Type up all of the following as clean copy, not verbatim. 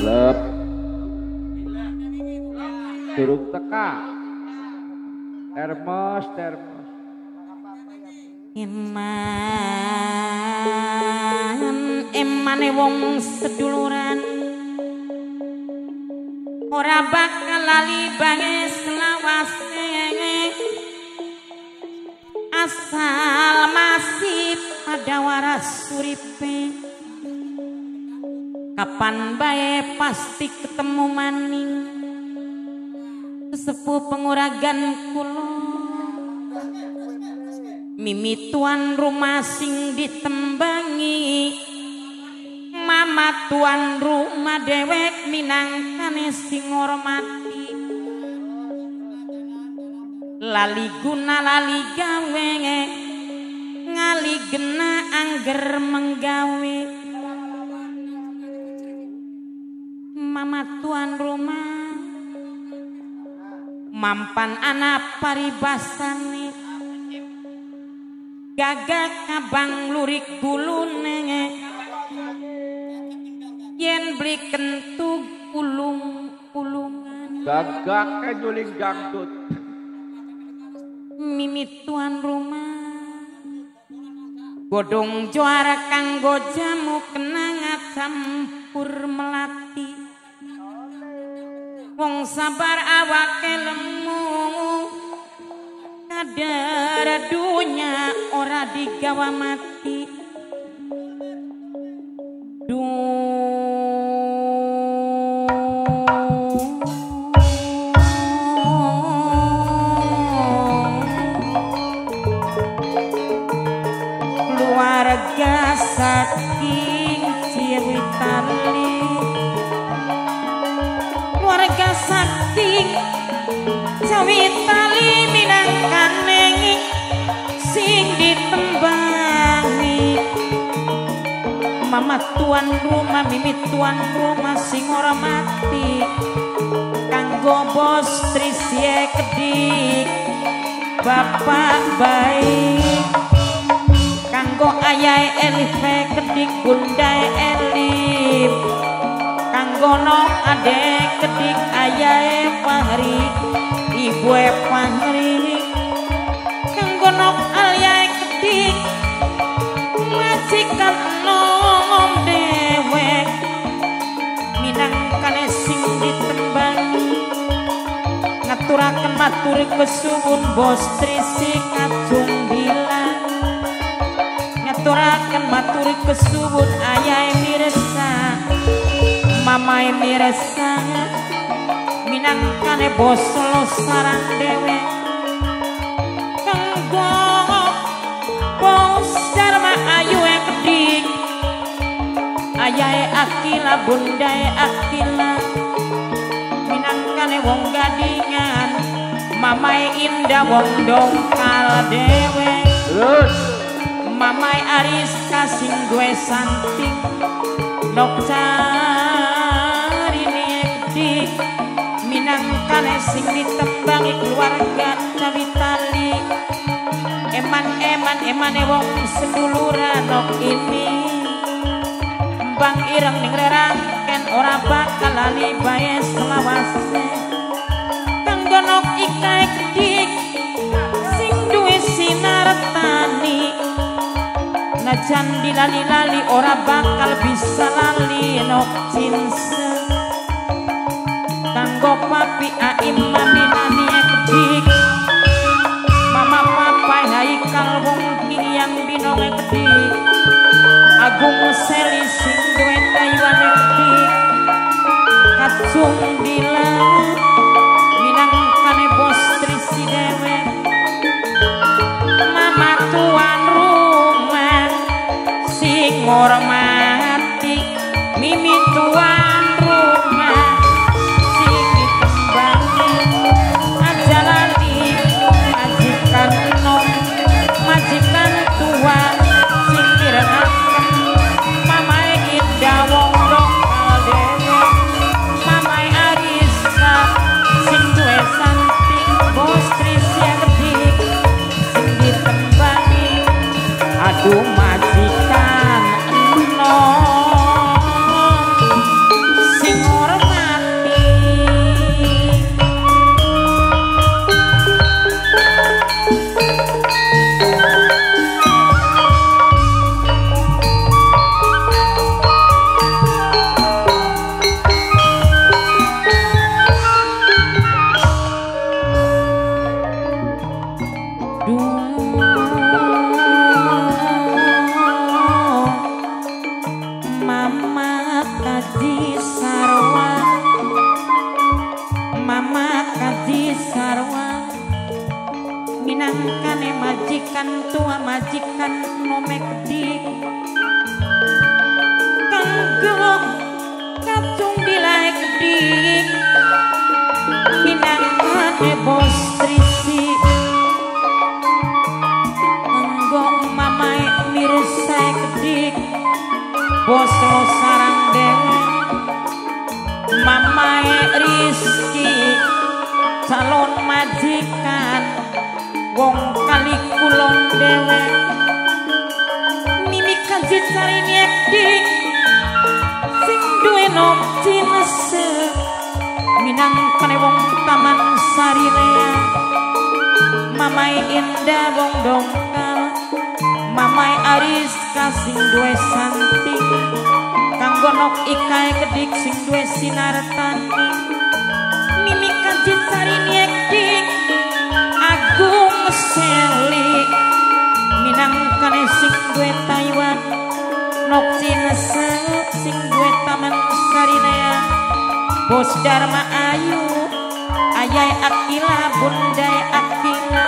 lep durung teka termos emane wong seduluran ora bakal lali bange selawase asal masih pada waras uripe kapan bae pasti ketemu maning sesepuh penguragan kula mimi tuan rumah sing ditembangi mama tuan rumah dewek minangkane sing ngormati lali guna lali gawe ngali gena angger menggawe mama tuan rumah mampan anak paribasane gagak abang lurik gulune yen beli kentug ulungan gagak nyuling dangdut mimi tuan rumah godong juara kanggo jamu kenangan campur melati wong sabar awake lemu kadar dunya ora digawa mati keluarga saking Ciwitali keluarga saking Ciwitali minangkane sing ditembangi mama tuan rumah mimi tuan rumah sing ora mati kanggo bos Trisye Kedik bapak baik kanggo ayahe Elif Kedik bundae Elif kanggo nom ade Kedik ayahe Fahri ibu Fahri kanggo nom ayahe Kedik majikan nom dewek minangkane sing ditembangi ngaturaken matur kesuwun bos Trisi Kajung Bilang ngaturaken matur kesuwun ayahe Mirsa mamae Mirsa minangkane bos lo sarang dewek kanggo bos Dharma Ayu Kedik ayahe Akila bundae Akila minangkane wong gadingan mamae Indah wong dongkal dewek terus mamai Ariska sing gue santing nok carine Kedik minangkane sing ditembangi keluarga Ciwitali eman wong seduluran nok ini Bang Ireng ning rerangken ora bakal lali bae selawase kanggo nok ikae Kedik sing duwe sinar tani najan dilali-lali ora bakal bisa lali nok cinse kanggo papi aim maminani Kedik mama papa Haikal wong kiyang binonge Kedik Agung Seli sing duwe kayuane Kedik Kacung Dilan minangkane bos Trisi dewek mama tuan rumah sing ngormati mimi tuan rumah sing ditembangi aja lali majikan nom majikan tuan sing direngaken mamae majikan tua majikan nome gede kanggo kacung dilai gede minangkane bos trisi kanggo mamae mirsai gede bos sarang dewe mamae Rizki calon majikan wong kali kulon dewe mimi kajit cari nyekdik sing duwe nom cinese minangkane wong taman sarilea mamai indah wong dongkal mamai aris kasing duwe santi kanggo nok ikae kedik sing duwe sinar tani mimi kajit cari nyekdik agung seli minangkane sing duwe Taiwan nok cinese sing duwe taman sarilea bos Dharma Ayu ayai Akila bundai Akila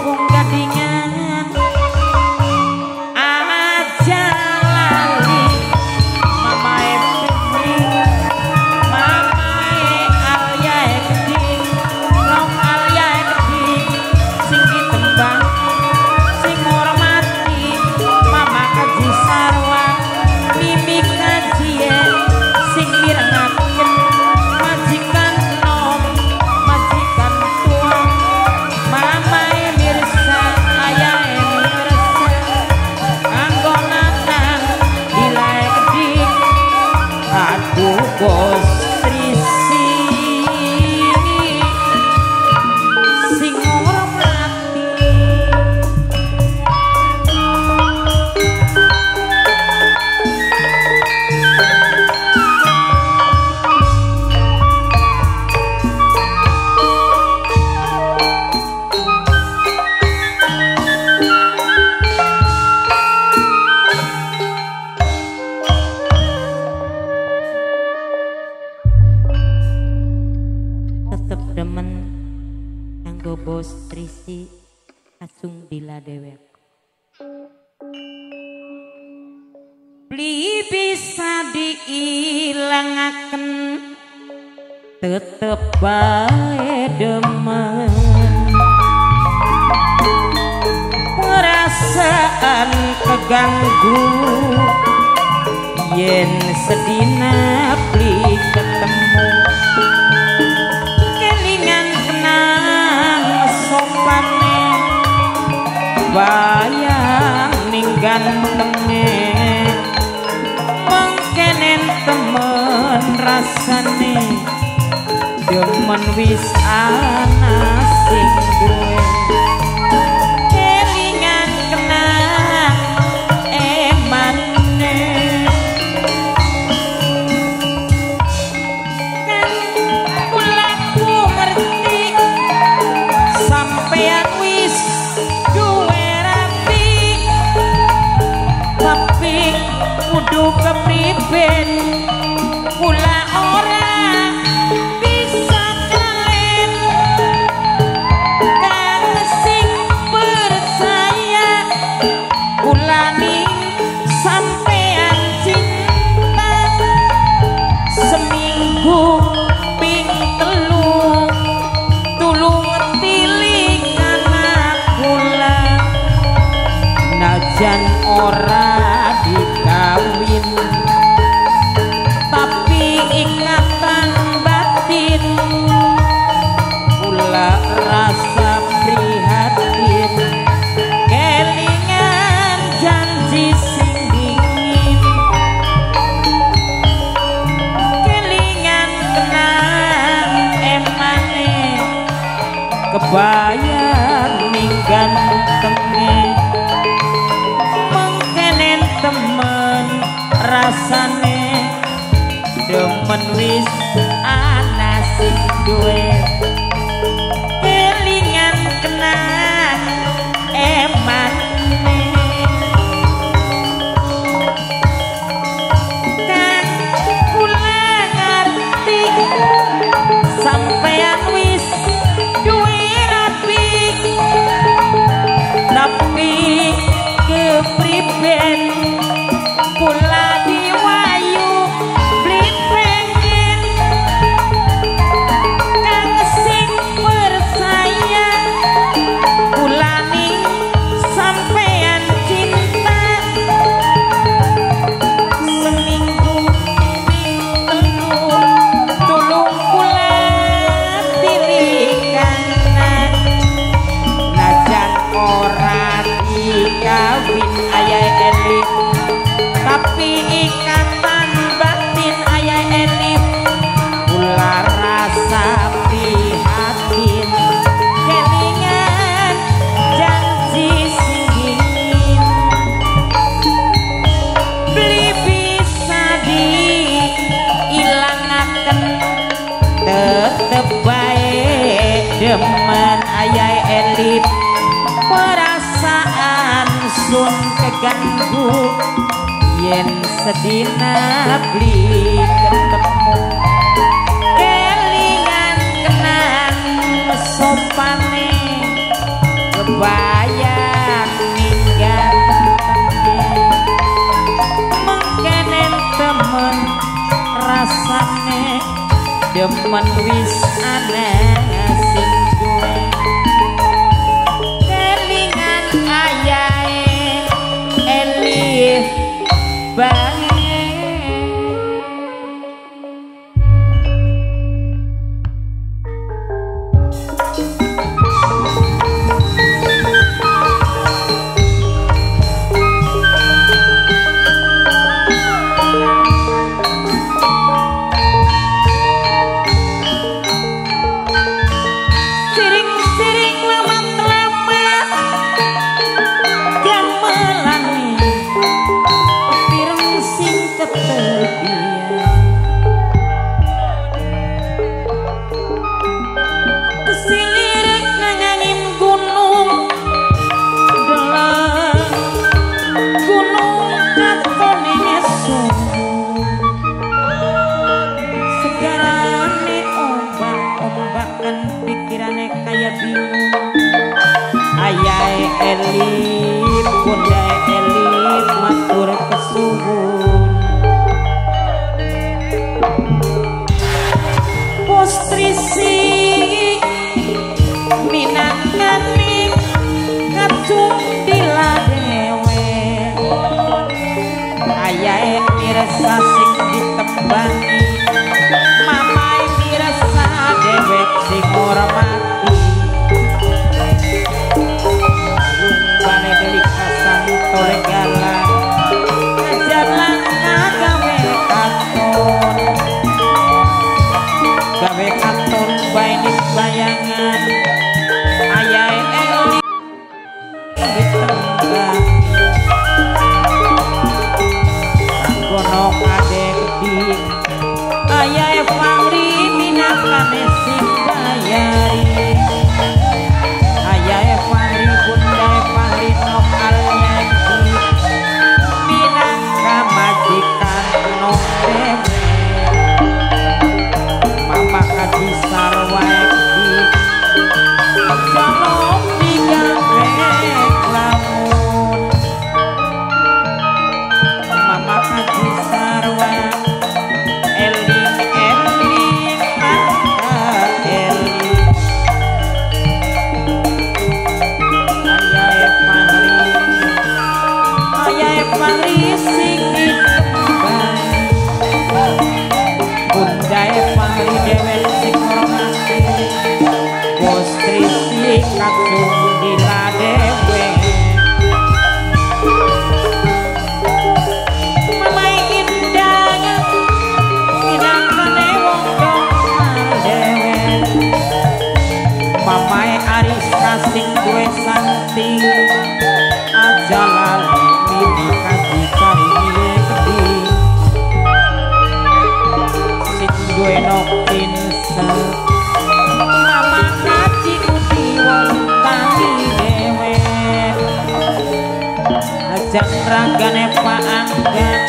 wong gadingan aja lali mamae Fitri mamae ayai Keding nok ayai Keding sing ditembang sing hormati mama Kaji Sarwa mimi Kaji sing mirengaken majikan nom majikan tua mamae mirsa ayae mirsa kanggo nanang dilai Keding aduh bos trisi sing hormati tetep demen kanggo bos trisi asung bila dewek beli bisa diilangaken tetep bae demen perasaan keganggu yen sedina beli ketemu kelingan kenang sopane bayang ning gantenge mengkenen temen rasane demen wis ana sing duwe kelingan kenang emane kan kulaku ngerti sampean wis duwe rapi tapi kudu kepriben kula ora bisa kalian kang sing percaya kula ning sampean cinta seminggu ping telu tulung tilikan kula najan ora dikawin tapi ikatan batin kula rasa prihatin kelingan janji sing dingin kelingan kenang emane kebayang ning gantenge mengkenen temen rasane demen wis ana sing duwe kelingan kenang emane kan kula ngerti sampean wis duwe rapi tapi demen ayai elit perasaan sun keganggu yen sedina beli ketemu kelingan kenang sopane kebayang minggat mengkenen temen rasane demen wis aneh sing duwe kelingan ayae elih bae elip bunda elip matur kesuwun postrisi minangkani kacung diladewe ayae mirsa sing ditembangi mamae mirsa dewek sing ora mati bane delik kasang tolegalan ngajalan gawe katon bainis bayangan ayae eli ditembak kanggono kadek di ayae pangri minakane sing bayari ayae pangri bunda pangri nok alyansi minangka majikan nok dewe mama kaji sarwae di jalok digawe lamun mama kaji sarwae eling eling mangka eling ayae pangri sing ditembang bundae pangri dewek sing hormati postrisi kacung diladewe mamae indah minangkane wong dokter dewek mamae aris kasing duwe santi aja lali mini kaji karinge gede sing duwe nokinse mama kaji uti wontani dewe ajan ragane paanggan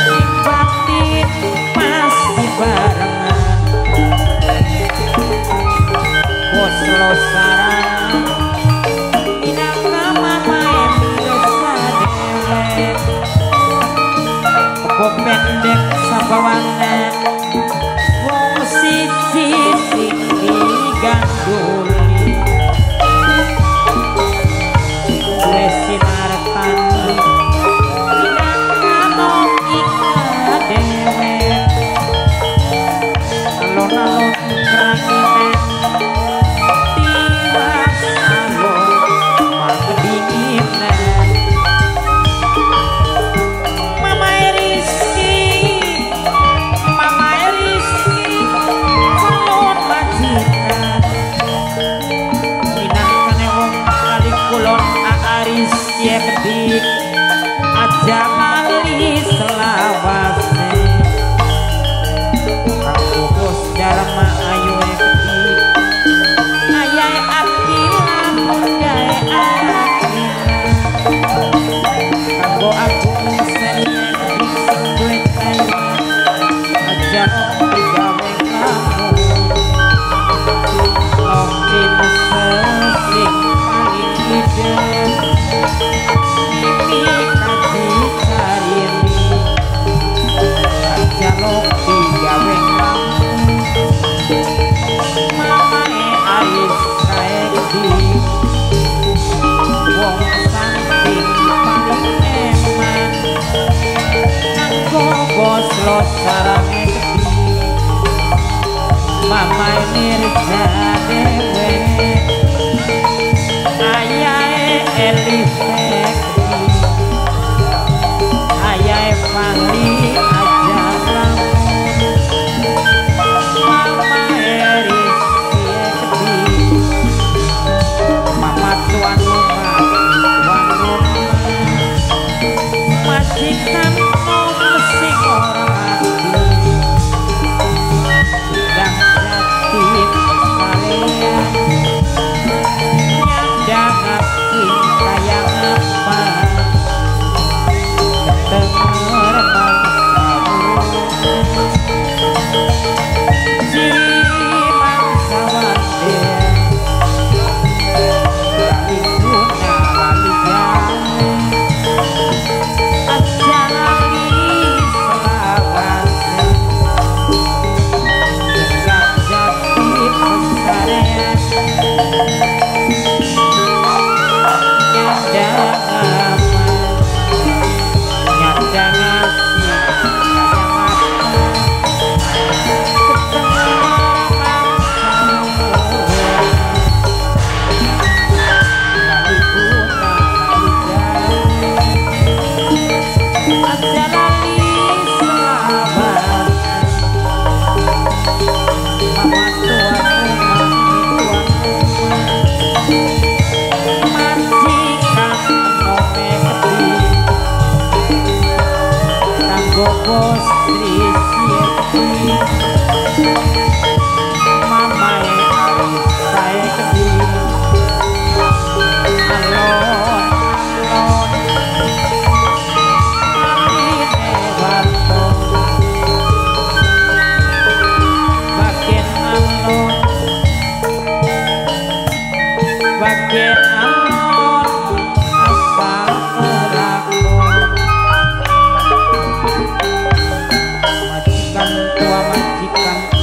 sing batin pasti barengan bos lo sarang inangka mamae mirsa dewe kebo pendek sabawana wong siji sing diganduli duwe sinar tandri inangka lo sarange gede mama Mirza dewe ayae Elise ayae Fahri aja lamun mama Eris mama tuan rumah majikan sing orang yang jati kalian yang jangan kayak apa ketenger bangsa jiman sawadir lali guna lali Bos Trisiti mama Aris saya gede alon alon aline warto bagian alon asal kelakon majikan tua majikan